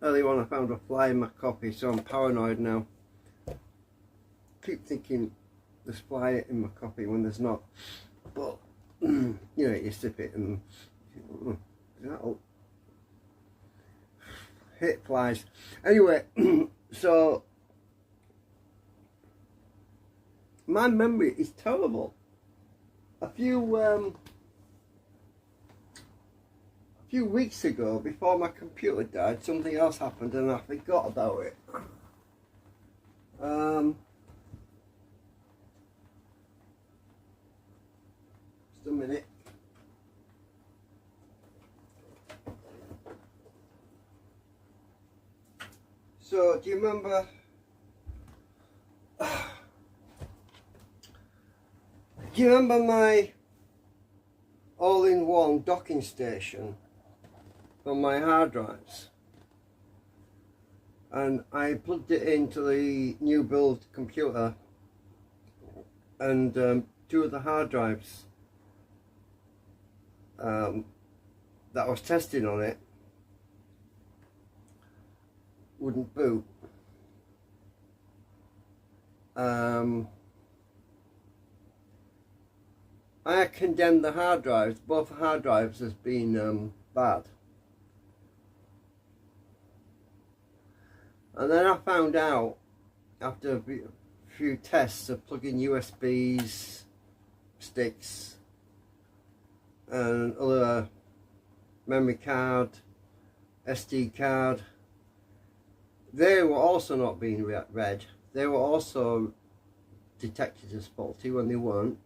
earlier on I found a fly in my copy, so I'm paranoid now. Keep thinking there's fly in my copy when there's not. But you know, you sip it and that'll hit flies. Anyway, so my memory is terrible. A few weeks ago, before my computer died, something else happened and I forgot about it. Just a minute. So, do you remember? Do you remember my all-in-one docking station for my hard drives? And I plugged it into the new build computer, and two of the hard drives that I was testing on it wouldn't boot. I condemned the hard drives, both hard drives, as being bad. And then I found out, after a few tests of plugging USBs, sticks, and other memory card, SD card, they were also not being read. They were also detected as faulty when they weren't.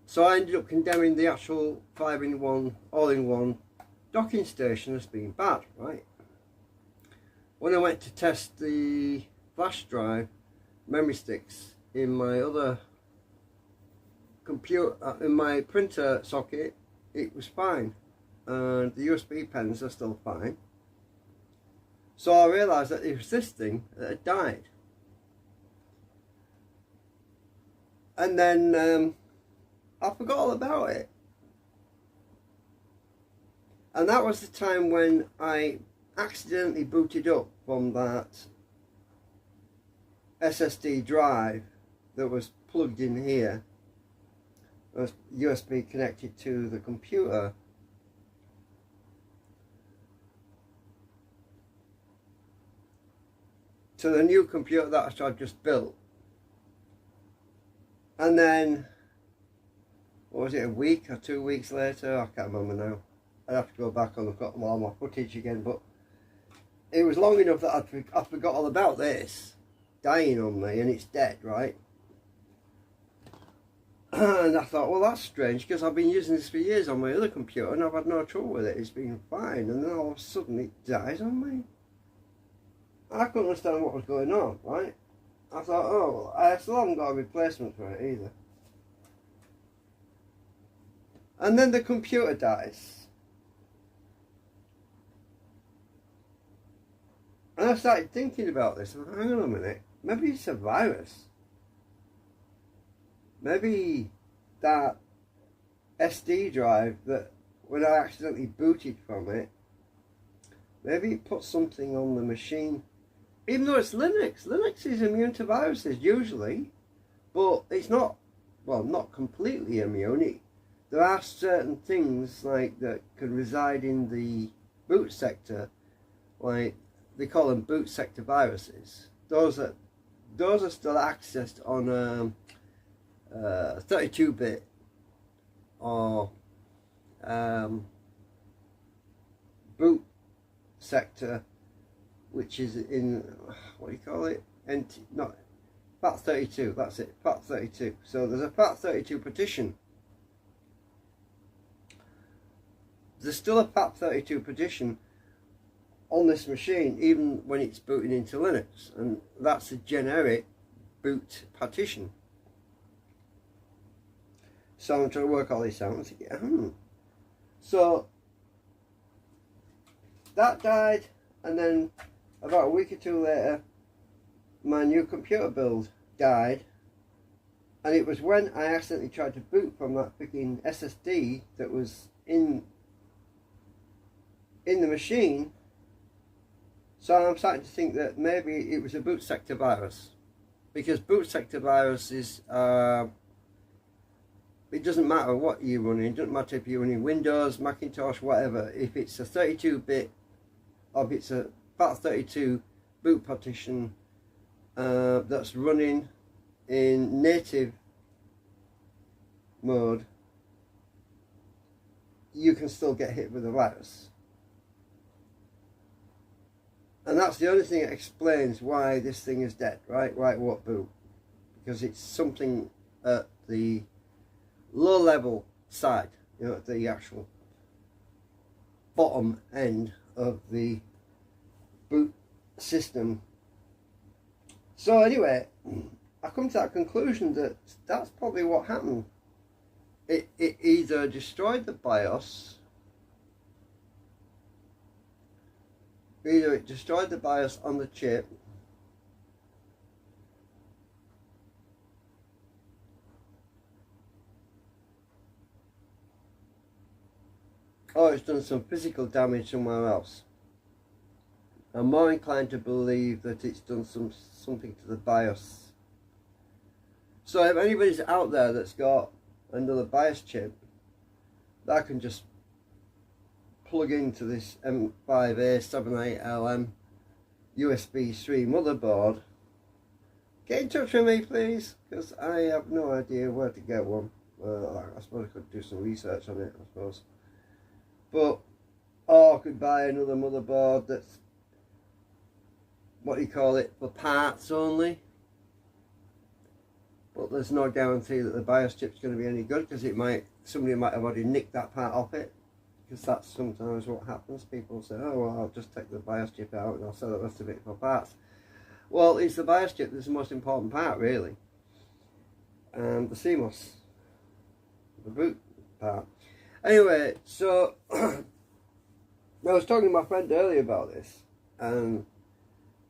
So I ended up condemning the actual 5-in-1, all-in-one docking station as being bad, right? When I went to test the flash drive memory sticks in my other computer, in my printer socket, it was fine, and the USB pens are still fine. So I realised that it was this thing that had died. And then I forgot all about it. And that was the time when I accidentally booted up from that SSD drive that was plugged in here. It was USB connected to the computer. To the new computer that I just built. And then, what was it, a week or 2 weeks later? I can't remember now. I'd have to go back and look at all my footage again, but it was long enough that I forgot all about this dying on me, and it's dead, right? And I thought, well, that's strange, because I've been using this for years on my other computer and I've had no trouble with it. It's been fine, and then all of a sudden it dies on me. I couldn't understand what was going on, right? I thought, oh, well, I still haven't got a replacement for it either. And then the computer dies. And I started thinking about this. I thought, hang on a minute, maybe it's a virus. Maybe that SD drive that, when I accidentally booted from it, maybe it put something on the machine. Even though it's Linux. Linux is immune to viruses usually, but it's not, well, not completely immune. There are certain things like that can reside in the boot sector, like they call them boot sector viruses. Those are still accessed on 32-bit or boot sector, which is in, what do you call it? Not FAT32. That's it, FAT32. So there's a FAT32 partition. There's still a FAT32 partition on this machine, even when it's booting into Linux, and that's a generic boot partition. So I'm trying to work all this out and think, So that died, and then about a week or two later, my new computer build died, and it was when I accidentally tried to boot from that freaking SSD that was in the machine So I'm starting to think that maybe it was a boot sector virus, because boot sector viruses it doesn't matter what you're running. It doesn't matter if you're running Windows, Macintosh, whatever. If it's a 32-bit or if it's a FAT32 boot partition that's running in native mode, you can still get hit with a virus. And that's the only thing that explains why this thing is dead, right? Why it won't boot. Because it's something at the low level side, you know, at the actual bottom end of the boot system. So anyway, I come to that conclusion that that's probably what happened. It either destroyed the BIOS, on the chip, or it's done some physical damage somewhere else. I'm more inclined to believe that it's done something to the BIOS. So if anybody's out there that's got another BIOS chip that can just plug into this M5A78L-M USB 3 motherboard, get in touch with me please, because I have no idea where to get one. I suppose I could do some research on it, I suppose. But, or I could buy another motherboard that's, what do you call it, for parts only. But there's no guarantee that the BIOS chip's going to be any good, because somebody might have already nicked that part off it. Because that's sometimes what happens. People say, oh well, I'll just take the BIOS chip out and I'll sell the rest of it for parts. Well, it's the BIOS chip that's the most important part, really. And the CMOS, the boot part. Anyway, so I was talking to my friend earlier about this, and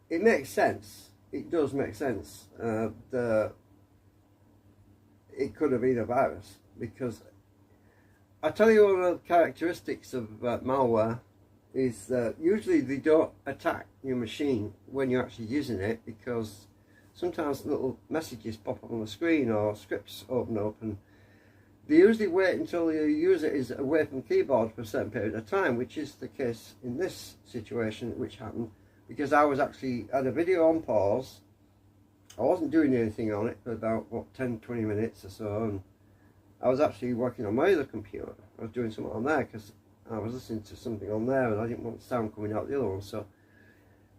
it makes sense. It does make sense. It could have been a virus, because I tell you, one of the characteristics of malware is that usually they don't attack your machine when you're actually using it, because sometimes little messages pop up on the screen or scripts open up, and they usually wait until your user is away from keyboard for a certain period of time, which is the case in this situation, which happened because I was actually had a video on pause. I wasn't doing anything on it for about, what, 10-20 minutes or so, and I was actually working on my other computer. I was doing something on there because I was listening to something on there and I didn't want sound coming out the other one. So,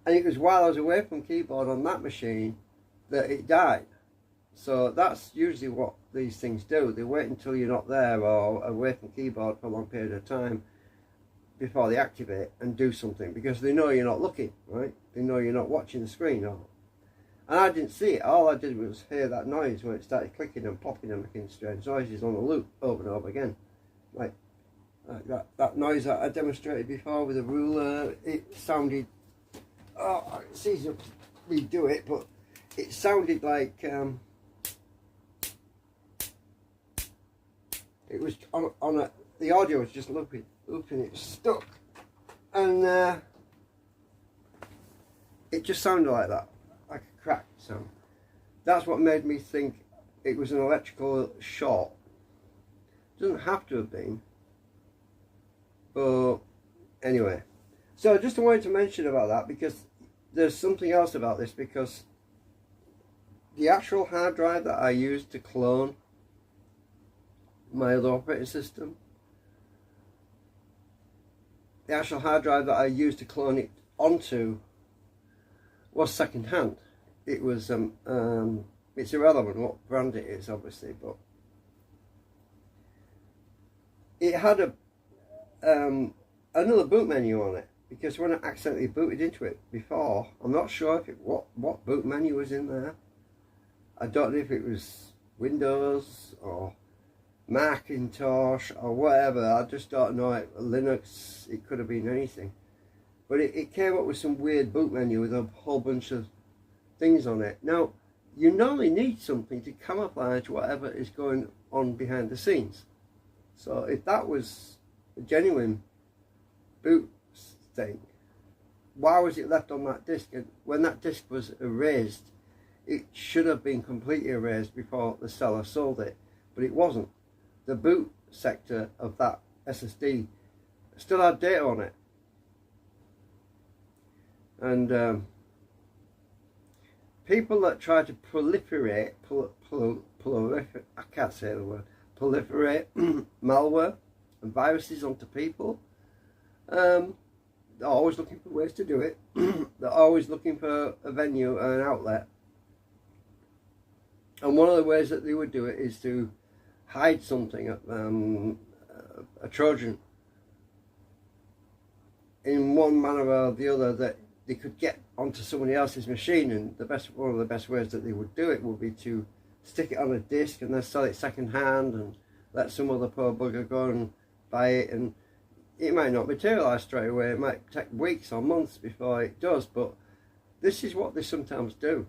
and it was while I was away from keyboard on that machine that it died. So that's usually what these things do. They wait until you're not there or away from keyboard for a long period of time before they activate and do something, because they know you're not looking, right? They know you're not watching the screen. And I didn't see it. All I did was hear that noise when it started clicking and popping and making strange noises on the loop over and over again. Like that noise that I demonstrated before with the ruler, it sounded, oh, it's easy to redo it, but it sounded like it was on the audio was just looping, it was stuck, and it just sounded like that, like a crack sound. That's what made me think it was an electrical short. Doesn't have to have been, but anyway. So I just wanted to mention about that, because there's something else about this, because the actual hard drive that I used to clone my other operating system, the actual hard drive that I used to clone it onto was second hand. It was it's irrelevant what brand it is, obviously, but it had a another boot menu on it, because when I accidentally booted into it before, I'm not sure if what boot menu was in there. I don't know if it was Windows or Macintosh or whatever. I just don't know it. Linux, it could have been anything. But it came up with some weird boot menu with a whole bunch of things on it. Now, you normally need something to camouflage whatever is going on behind the scenes. So if that was a genuine boot thing, why was it left on that disc? And when that disc was erased, it should have been completely erased before the seller sold it, but it wasn't. The boot sector of that SSD still had data on it, and people that try to proliferate, I can't say the word, proliferate malware and viruses onto people, they're always looking for ways to do it. They're always looking for a venue and an outlet, and one of the ways that they would do it is to hide something, a Trojan, in one manner or the other, that they could get onto somebody else's machine. And one of the best ways that they would do it would be to stick it on a disc and then sell it second hand and let some other poor bugger go and buy it, and it might not materialise straight away. It might take weeks or months before it does, but this is what they sometimes do.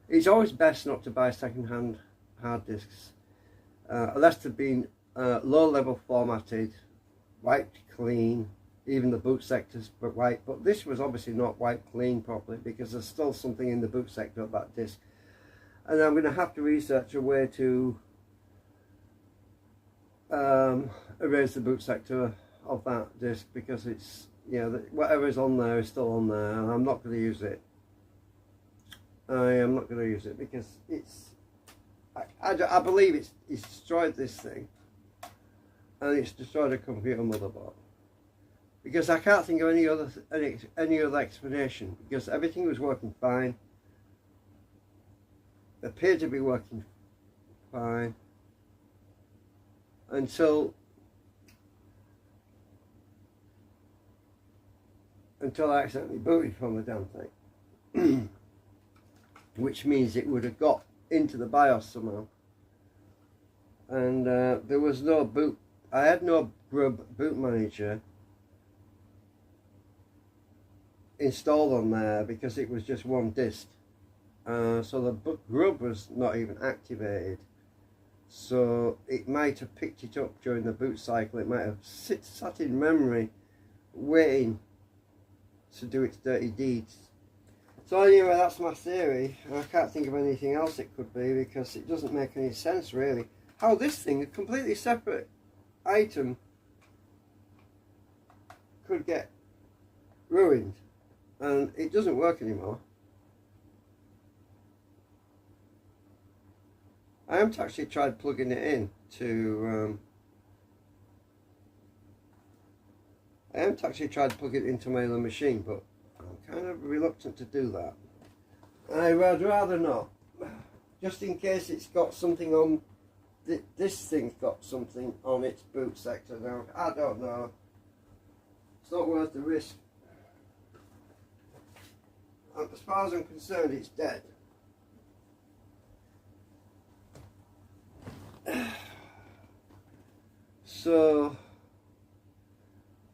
It's always best not to buy second hand hard disks unless they've been low level formatted, wiped clean. Even the boot sectors were wiped, but this was obviously not wiped clean properly, because there's still something in the boot sector of that disk, and I'm going to have to research a way to erase the boot sector of that disk, because it's, you know, whatever is on there is still on there, and I'm not going to use it. I am not going to use it because it's, I believe it's destroyed this thing, and it's destroyed a computer motherboard, because I can't think of any other explanation, because everything was working fine, appeared to be working fine, until I accidentally booted from the damn thing. Which means it would have got into the BIOS somehow, and there was no boot. I had no Grub boot manager installed on there, because it was just one disk, so the Grub was not even activated. So it might have picked it up during the boot cycle. It might have sat in memory waiting to do its dirty deeds. So anyway, that's my theory. I can't think of anything else it could be, because it doesn't make any sense really. How this thing, a completely separate item, could get ruined, and it doesn't work anymore. I haven't actually tried plugging it in to I haven't actually tried to plug it into my other machine, but I'm kind of reluctant to do that. I'd rather not, just in case it's got something on, this thing's got something on its boot sector. Now, I don't know, it's not worth the risk. And as far as I'm concerned, it's dead. So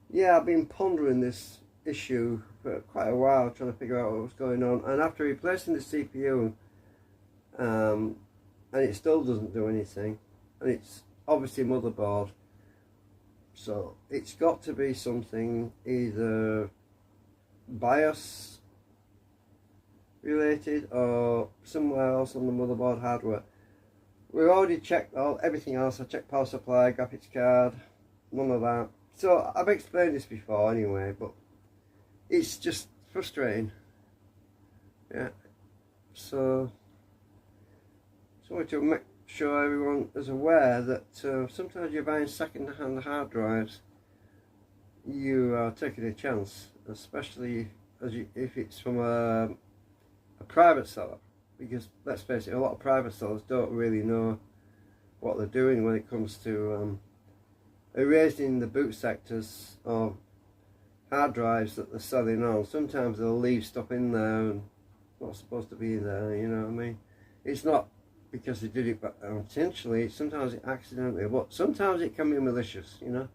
yeah, I've been pondering this issue for quite a while, trying to figure out what was going on, and after replacing the CPU, and it still doesn't do anything, and it's obviously motherboard, so it's got to be something either BIOS related or somewhere else on the motherboard hardware. We've already checked everything else. I checked power supply, graphics card, none of that. So I've explained this before anyway, but it's just frustrating. Yeah. So I want to make sure everyone is aware that sometimes you're buying second-hand hard drives, you are taking a chance, especially if it's from a private seller. Because let's face it, a lot of private sellers don't really know what they're doing when it comes to erasing the boot sectors of hard drives that they're selling on. Sometimes they'll leave stuff in there and not supposed to be there, you know what I mean? It's not because they did it intentionally, sometimes it accidentally, but sometimes it can be malicious, you know?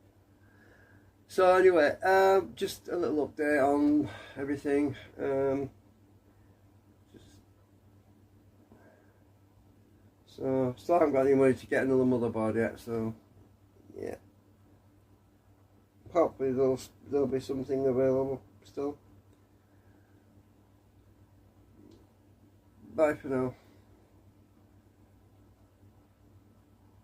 So anyway, just a little update on everything. So still haven't got any money to get another motherboard yet, so yeah. hopefully there'll be something available still. Bye for now.